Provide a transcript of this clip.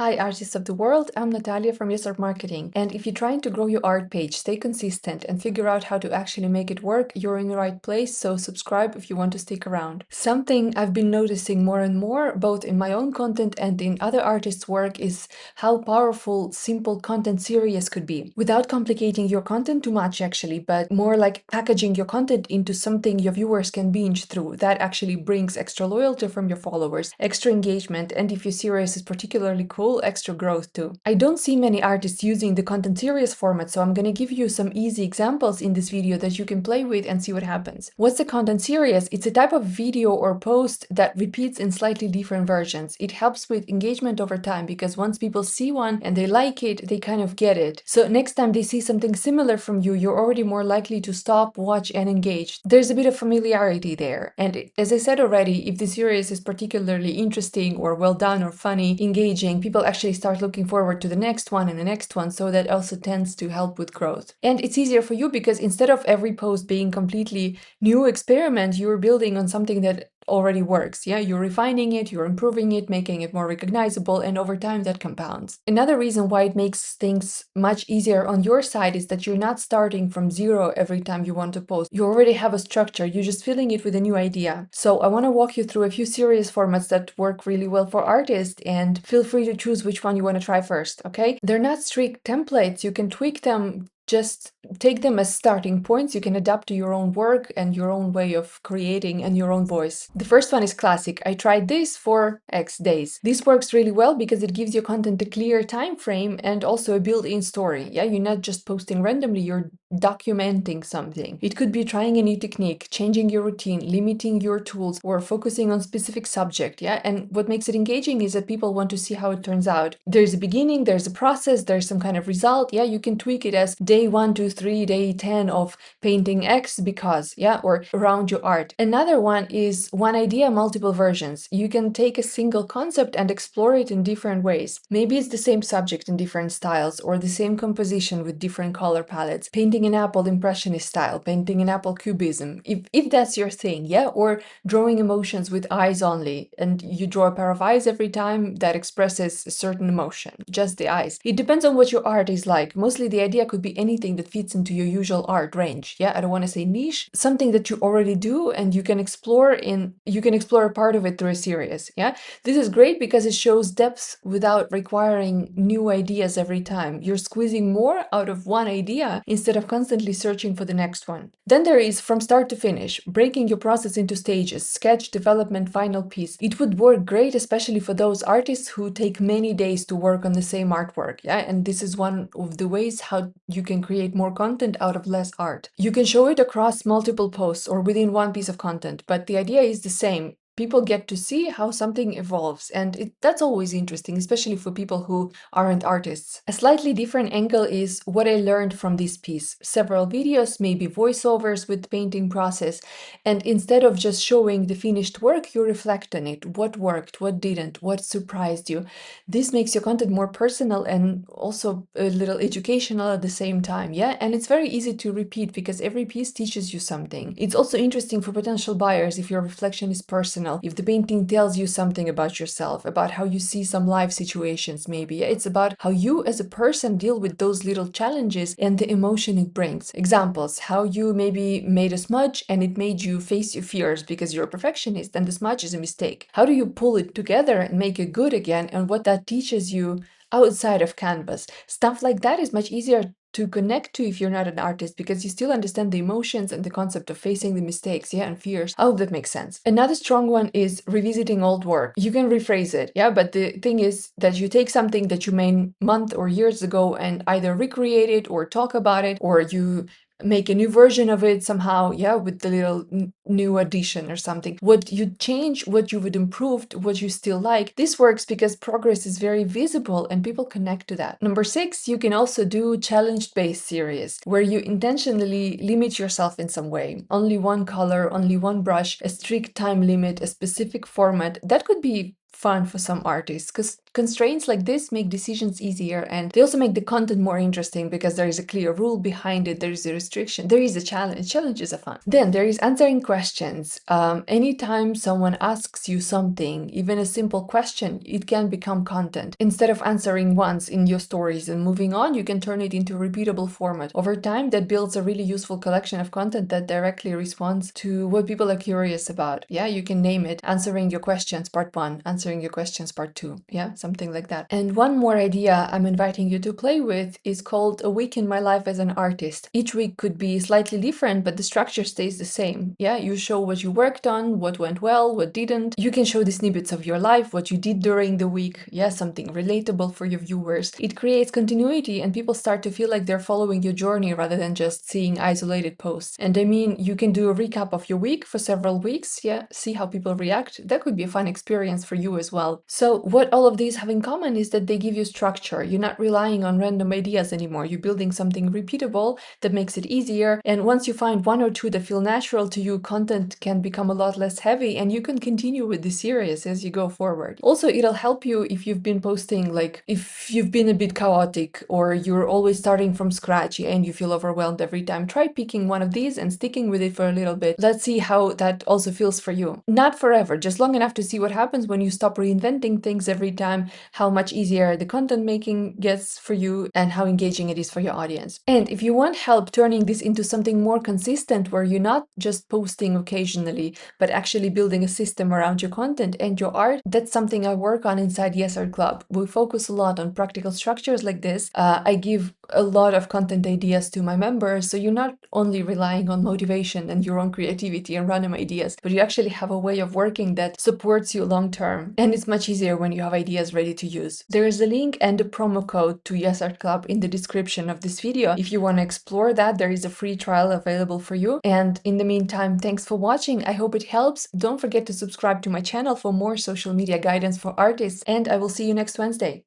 Hi artists of the world, I'm Natalia from Yes Art Marketing, and if you're trying to grow your art page, stay consistent, and figure out how to actually make it work, you're in the right place, so subscribe if you want to stick around. Something I've been noticing more and more, both in my own content and in other artists' work, is how powerful simple content series could be. Without complicating your content too much actually, but more like packaging your content into something your viewers can binge through. That actually brings extra loyalty from your followers, extra engagement, and if your series is particularly cool, extra growth too. I don't see many artists using the content series format, so I'm gonna give you some easy examples in this video that you can play with and see what happens. What's a content series? It's a type of video or post that repeats in slightly different versions. It helps with engagement over time because once people see one and they like it, they kind of get it. So next time they see something similar from you, you're already more likely to stop, watch, and engage. There's a bit of familiarity there. And as I said already, if the series is particularly interesting or well done or funny, engaging, people actually start looking forward to the next one and the next one, so that also tends to help with growth. And it's easier for you because instead of every post being completely new experiment, you're building on something that already works. Yeah, you're refining it, you're improving it, making it more recognizable, and over time that compounds. Another reason why it makes things much easier on your side is that you're not starting from zero every time you want to post. You already have a structure, you're just filling it with a new idea. So I want to walk you through a few series formats that work really well for artists, and feel free to choose which one you want to try first, okay? They're not strict templates, you can tweak them. Just take them as starting points. You can adapt to your own work and your own way of creating and your own voice. The first one is classic. I tried this for X days. This works really well because it gives your content a clear time frame and also a built-in story. Yeah, you're not just posting randomly, you're documenting something. It could be trying a new technique, changing your routine, limiting your tools, or focusing on specific subject. Yeah, and what makes it engaging is that people want to see how it turns out. There's a beginning, there's a process, there's some kind of result. Yeah, you can tweak it as day 1, 2, 3, day 10 of painting X because, yeah, or around your art. Another one is one idea, multiple versions. You can take a single concept and explore it in different ways. Maybe it's the same subject in different styles, or the same composition with different color palettes. Painting an apple impressionist style, painting an apple cubism, if that's your thing, yeah, or drawing emotions with eyes only, and you draw a pair of eyes every time that expresses a certain emotion, just the eyes. It depends on what your art is like. Mostly the idea could be anything that fits into your usual art range. Yeah, I don't want to say niche, something that you already do and you can explore a part of it through a series. Yeah, this is great because it shows depth without requiring new ideas every time. You're squeezing more out of one idea instead of constantly searching for the next one. Then there is from start to finish, breaking your process into stages: sketch, development, final piece. It would work great especially for those artists who take many days to work on the same artwork. Yeah, and this is one of the ways how you can create more content out of less art. You can show it across multiple posts or within one piece of content, but the idea is the same. People get to see how something evolves, and that's always interesting, especially for people who aren't artists. A slightly different angle is what I learned from this piece. Several videos, maybe voiceovers with painting process, and instead of just showing the finished work, you reflect on it. What worked, what didn't, what surprised you. This makes your content more personal and also a little educational at the same time, yeah? And it's very easy to repeat because every piece teaches you something. It's also interesting for potential buyers if your reflection is personal, if the painting tells you something about yourself, about how you see some life situations maybe. Yeah? It's about how you as a person deal with those little challenges and the emotion it brings. Examples: how you maybe made a smudge and it made you face your fears because you're a perfectionist and the smudge is a mistake. How do you pull it together and make it good again, and what that teaches you outside of canvas? Stuff like that is much easier to connect to if you're not an artist, because you still understand the emotions and the concept of facing the mistakes, yeah, and fears. I hope that makes sense. Another strong one is revisiting old work. You can rephrase it, yeah, but the thing is that you take something that you made months or years ago and either recreate it or talk about it, or you make a new version of it somehow, yeah, with the little new addition or something. What you change, what you would improve, what you still like. This works because progress is very visible and people connect to that. Number 6, you can also do challenge-based series where you intentionally limit yourself in some way. Only one color, only one brush, a strict time limit, a specific format. That could be fun for some artists because Constraints like this make decisions easier, and they also make the content more interesting because there is a clear rule behind it, there is a restriction, there is a challenge. Challenges are fun. Then there is answering questions. Anytime someone asks you something, even a simple question, it can become content. Instead of answering once in your stories and moving on, you can turn it into a repeatable format. Over time, that builds a really useful collection of content that directly responds to what people are curious about. Yeah, you can name it answering your questions part 1, answering your questions part 2. Yeah, something like that. And one more idea I'm inviting you to play with is called A Week in My Life as an Artist. Each week could be slightly different, but the structure stays the same. Yeah, you show what you worked on, what went well, what didn't. You can show the snippets of your life, what you did during the week. Yeah, something relatable for your viewers. It creates continuity and people start to feel like they're following your journey rather than just seeing isolated posts. And I mean, you can do a recap of your week for several weeks. Yeah, see how people react. That could be a fun experience for you as well. So what all of these have in common is that they give you structure. You're not relying on random ideas anymore. You're building something repeatable that makes it easier. And once you find one or two that feel natural to you, content can become a lot less heavy and you can continue with the series as you go forward. Also, it'll help you if you've been posting, like if you've been a bit chaotic or you're always starting from scratch and you feel overwhelmed every time. Try picking one of these and sticking with it for a little bit. Let's see how that also feels for you. Not forever, just long enough to see what happens when you stop reinventing things every time, how much easier the content making gets for you and how engaging it is for your audience. And if you want help turning this into something more consistent where you're not just posting occasionally, but actually building a system around your content and your art, that's something I work on inside Yes Art Club. We focus a lot on practical structures like this. I give a lot of content ideas to my members, so you're not only relying on motivation and your own creativity and random ideas, but you actually have a way of working that supports you long term. And it's much easier when you have ideas ready to use. There is a link and a promo code to Yes Art Club in the description of this video. If you want to explore that, there is a free trial available for you. And in the meantime, thanks for watching. I hope it helps. Don't forget to subscribe to my channel for more social media guidance for artists, and I will see you next Wednesday.